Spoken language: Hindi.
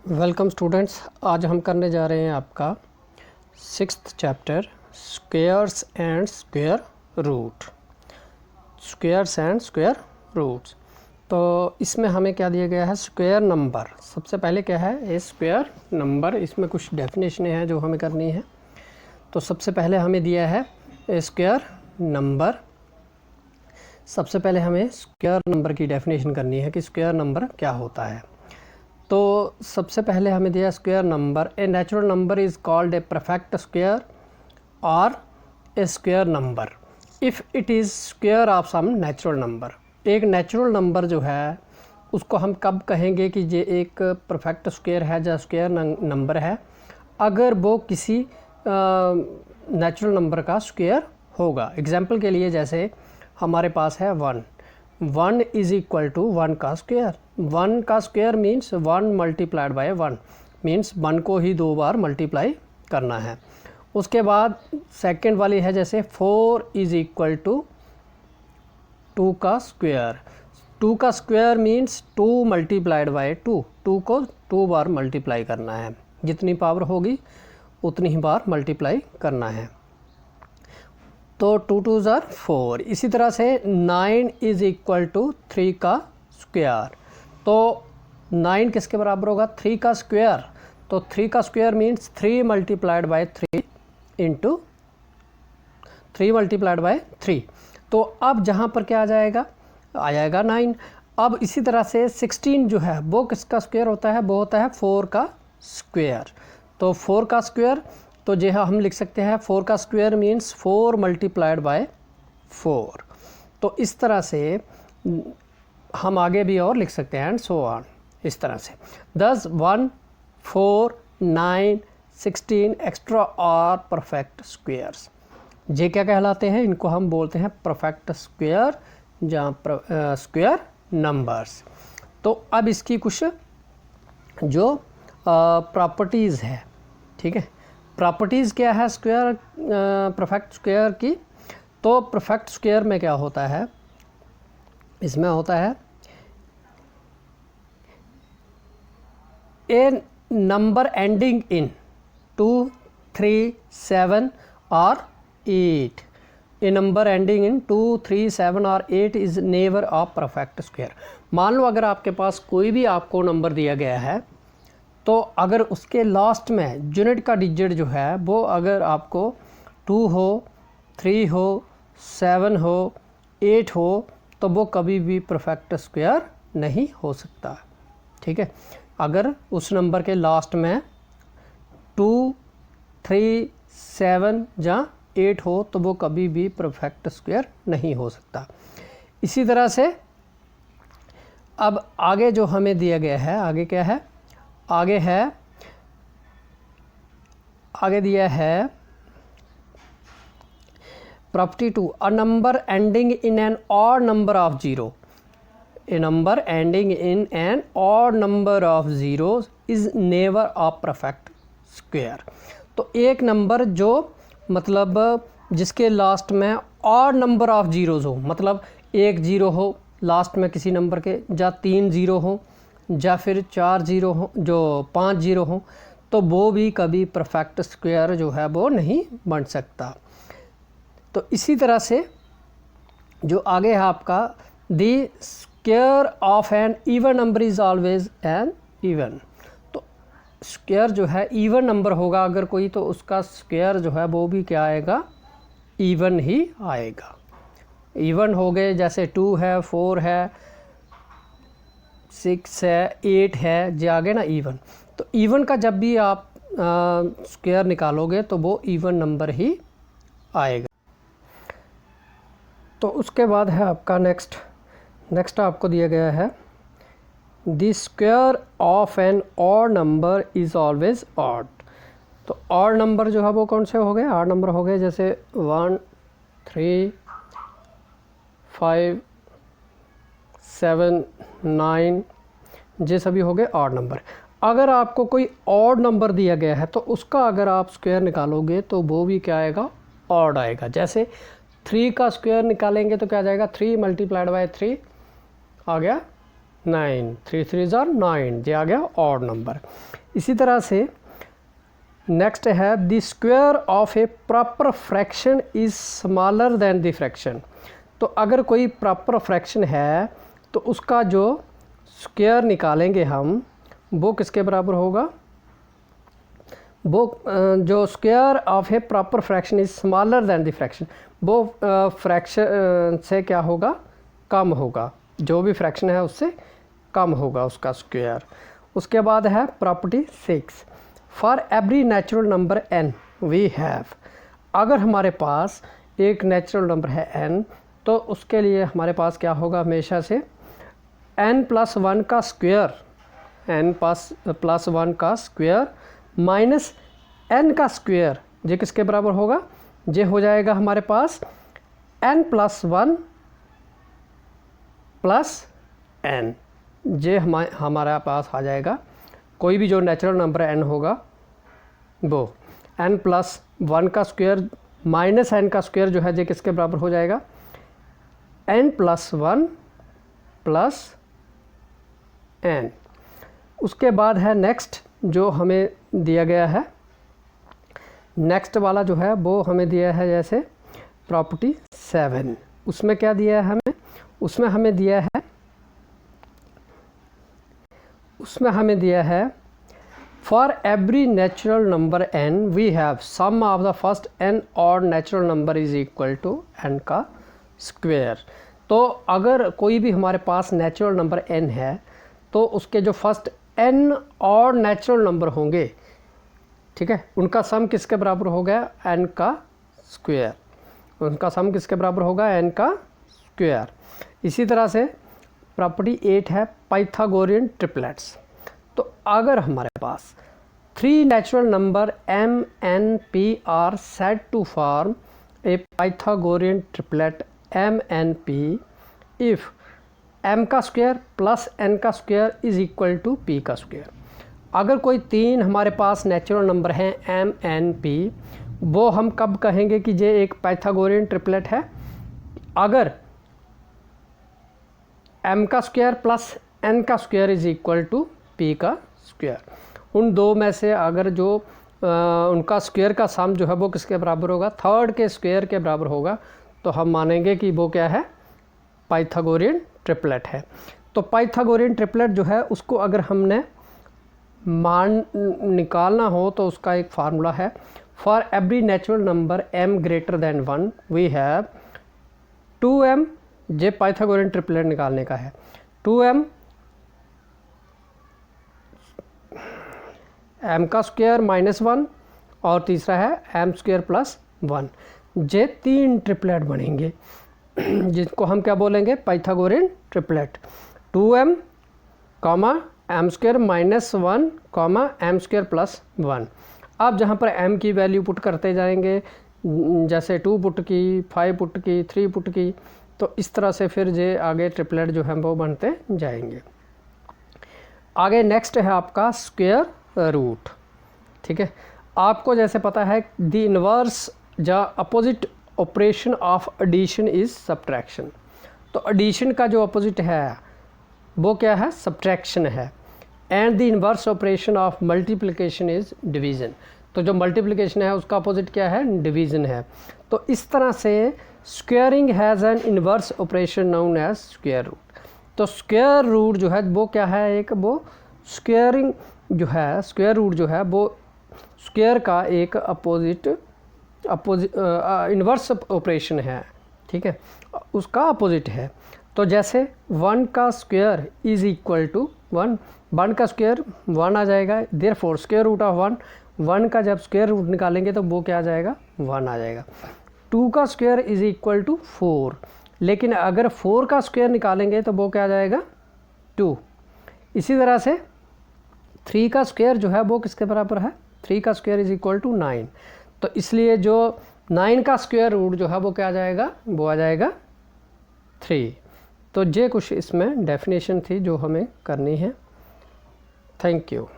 वेलकम स्टूडेंट्स, आज हम करने जा रहे हैं आपका 6th chapter squares and square root. Squares and square roots. तो इसमें हमें क्या दिया गया है? Square number. सबसे पहले क्या है? A square number. इसमें कुछ डेफिनेशनें हैं जो हमें करनी है। तो सबसे पहले हमें दिया है ए स्क्वायर नंबर। सबसे पहले हमें स्क्वायर नंबर की डेफिनेशन करनी है कि स्क्वायर नंबर क्या होता है। तो सबसे पहले हमें दिया square number. A natural number is called a perfect square और a square number if it is square of some natural number. एक नेचुरल नंबर जो है उसको हम कब कहेंगे कि ये एक परफेक्ट स्क्वायर है या स्क्वायर नंबर है? अगर वो किसी नेचुरल नंबर का स्क्वायर होगा। एग्जाम्पल के लिए जैसे हमारे पास है 1 इज़ इक्वल टू 1 का स्क्वायर। 1 का square means 1 multiplied by 1 means 1 को ही 2 बार मल्टीप्लाई करना है। उसके बाद सेकंड वाली है जैसे 4 इज़ इक्वल टू 2 का स्क्वायर। 2 का स्क्वायर मीन्स 2 मल्टीप्लाइड बाय 2। 2 को 2 बार मल्टीप्लाई करना है। जितनी पावर होगी उतनी ही बार मल्टीप्लाई करना है। तो 2 2s are 4। इसी तरह से 9 इज़ इक्वल टू 3 का स्क्वायर। तो 9 किसके बराबर होगा? 3 का स्क्वायर। तो 3 का square means 3 multiplied by 3 into 3 multiplied by 3। तो अब जहाँ पर क्या आ जाएगा? आ जाएगा 9। अब इसी तरह से 16 जो है वो किसका स्क्वायर होता है? वो होता है 4 का स्क्वायर। तो 4 का स्क्वायर तो जो है हम लिख सकते हैं 4 का स्क्वायर मीन्स 4 मल्टीप्लाइड बाय 4। तो इस तरह से हम आगे भी और लिख सकते हैं एंड सो ऑन। इस तरह से 10 1 4 9 16 एक्स्ट्रा और परफेक्ट स्क्वायर्स। ये क्या कहलाते हैं? इनको हम बोलते हैं परफेक्ट स्क्वायर या स्क्वायर नंबर्स। तो अब इसकी कुछ जो प्रॉपर्टीज़ है, ठीक है। प्रॉपर्टीज़ क्या है स्क्वायर परफेक्ट स्क्वायर की? तो परफेक्ट स्क्वायर में क्या होता है? इसमें होता है ए नंबर एंडिंग इन 2 3 7 और 8। ए नंबर एंडिंग इन 2 3 7 और 8 is never of perfect square. मान लो अगर आपके पास कोई भी आपको नंबर दिया गया है तो अगर उसके लास्ट में यूनिट का डिजिट जो है वो अगर आपको 2 हो 3 हो 7 हो 8 हो तो वो कभी भी परफेक्ट स्क्वायर नहीं हो सकता, ठीक है। अगर उस नंबर के लास्ट में 2 3 7 या 8 हो तो वो कभी भी परफेक्ट स्क्वायर नहीं हो सकता। इसी तरह से अब आगे जो हमें दिया गया है, आगे क्या है? आगे दिया है property 2 a number ending in an odd number of 0। A number ending in an odd number of zeros is never a perfect square. तो एक नंबर जो मतलब जिसके लास्ट में ऑड नंबर ऑफ जीरोस हो, मतलब 1 0 हो लास्ट में किसी नंबर के, या 3 0 हो या फिर 4 0 हो, जो 5 0 हो, तो वो भी कभी परफेक्ट स्क्वायर जो है वो नहीं बन सकता। तो इसी तरह से जो आगे है आपका the square of an even number is always an even. तो स्क्वायर जो है इवन नंबर होगा अगर कोई, तो उसका स्क्वायर जो है वो भी क्या आएगा? इवन ही आएगा। इवन हो गए जैसे 2 है 4 है 6 है 8 है, जो आगे ना इवन। तो इवन का जब भी आप स्क्वायर निकालोगे तो वो इवन नंबर ही आएगा। तो उसके बाद है आपका नेक्स्ट आपको दिया गया है the square of an odd number is always odd. तो ऑड नंबर जो है वो कौन से हो गए? ऑड नंबर हो गए जैसे 1 3 5 7 9, ये सभी हो गए ऑड नंबर। अगर आपको कोई ऑड नंबर दिया गया है तो उसका अगर आप स्क्वायर निकालोगे तो वो भी क्या आएगा? ऑड आएगा। जैसे 3 का स्क्वायर निकालेंगे तो क्या आ जाएगा? 3 मल्टीप्लाइड बाय 3 आ गया 9, 3 3 आर 9, ये आ गया ऑड नंबर। इसी तरह से नेक्स्ट है the square of A proper fraction is smaller than the fraction. तो अगर कोई प्रॉपर फ्रैक्शन है तो उसका जो स्क्वायर निकालेंगे हम, वो किसके बराबर होगा? वो जो square of A proper fraction is smaller than the fraction, वो फ्रैक्शन से क्या होगा? कम होगा। जो भी फ्रैक्शन है उससे कम होगा उसका स्क्वायर। उसके बाद है property 6, for every natural number n we have. अगर हमारे पास एक नेचुरल नंबर है n, तो उसके लिए हमारे पास क्या होगा? हमेशा से n+1 का स्क्वायर, n+1 का स्क्वायर माइनस n का स्क्वायर, ये किसके बराबर होगा? ये हो जाएगा हमारे पास n+1 प्लस n। ये हमारे पास आ जाएगा कोई भी जो नेचुरल नंबर n होगा वो n+1 का स्क्वायर माइनस n का स्क्वायर जो है ये किसके बराबर हो जाएगा? n+1 plus n। उसके बाद है नेक्स्ट जो हमें दिया गया है, नेक्स्ट वाला जो है वो हमें दिया है जैसे प्रॉपर्टी 7। उसमें क्या दिया है हमें? उसमें हमें दिया है for every natural number n we have sum of the first n odd natural number is equal to n का स्क्वायर। तो अगर कोई भी हमारे पास नेचुरल नंबर n है तो उसके जो first n odd natural number होंगे, ठीक है, उनका सम किसके बराबर हो गया? n का स्क्वायर। उनका सम किसके बराबर होगा? n का स्क्वायर। इसी तरह से प्रॉपर्टी 8 है पाइथागोरियन ट्रिपलेट्स। तो अगर हमारे पास 3 natural number m n p are said to form a Pythagorean triplet m n p if m का स्क्वायर प्लस n का square is equal to p का स्क्वायर। अगर कोई 3 हमारे पास नेचुरल नंबर हैं m n p, वो हम कब कहेंगे कि ये एक पाइथागोरियन ट्रिपलेट है? अगर m का स्क्वायर प्लस n का square is equal to p का स्क्वायर। उन दो में से अगर जो उनका स्क्वायर का सम जो है वो किसके बराबर होगा? थर्ड के स्क्वायर के बराबर होगा, तो हम मानेंगे कि वो क्या है? पाइथागोरियन ट्रिपलेट है। तो पाइथागोरियन ट्रिपलेट जो है उसको अगर हमने मान निकालना हो तो उसका एक फार्मूला है, for every natural number m greater than 1 we have 2m। ये पाइथागोरियन ट्रिपलेट निकालने का है। 2m m का स्क्वायर माइनस 1 और तीसरा है m स्क्वायर प्लस 1। ये 3 ट्रिपलेट बनेंगे जिसको हम क्या बोलेंगे? Pythagorean triplet. 2m comma m square minus 1 comma m square plus 1। अब जहाँ पर m की वैल्यू पुट करते जाएंगे, जैसे 2 पुट की, 5 पुट की, 3 पुट की, तो इस तरह से फिर ये आगे ट्रिपलेट जो है वो बनते जाएंगे। आगे नेक्स्ट है आपका स्क्वायर रूट। ठीक है, आपको जैसे पता है द इन्वर्स या opposite operation of addition is subtraction. तो एडिशन का जो अपोजिट है वो क्या है? सब्ट्रैक्शन है। And the inverse operation of multiplication is division. तो जो मल्टीप्लिकेशन है उसका अपोजिट क्या है? डिवीज़न है। तो इस तरह से squaring has an inverse operation known as square root. तो स्क्वायर रूट जो है वो क्या है? एक वो स्क्वेयरिंग जो है, स्क्वायर रूट जो है वो स्क्वायर का एक अपोजिट इन्वर्स ऑपरेशन है। ठीक है, उसका अपोजिट है। तो जैसे 1 का स्क्वायर इज़ इक्वल टू 1, 1 का स्क्वायर 1 आ जाएगा, देयरफॉर स्क्वायर रूट ऑफ 1 का जब स्क्वायर रूट निकालेंगे तो वो क्या आ जाएगा? 1 आ जाएगा। 2 का स्क्वायर इज़ इक्वल टू 4, लेकिन अगर 4 का स्क्वायर निकालेंगे तो वो क्या आ जाएगा? 2। इसी तरह से 3 का स्क्वायर जो है वो किसके बराबर है? 3 का स्क्वायर इज़ इक्वल टू 9। तो इसलिए जो 9 का स्क्वायर रूट जो है वो क्या आ जाएगा? वो आ जाएगा 3। तो ये कुछ इसमें डेफिनेशन थी जो हमें करनी है। Thank you.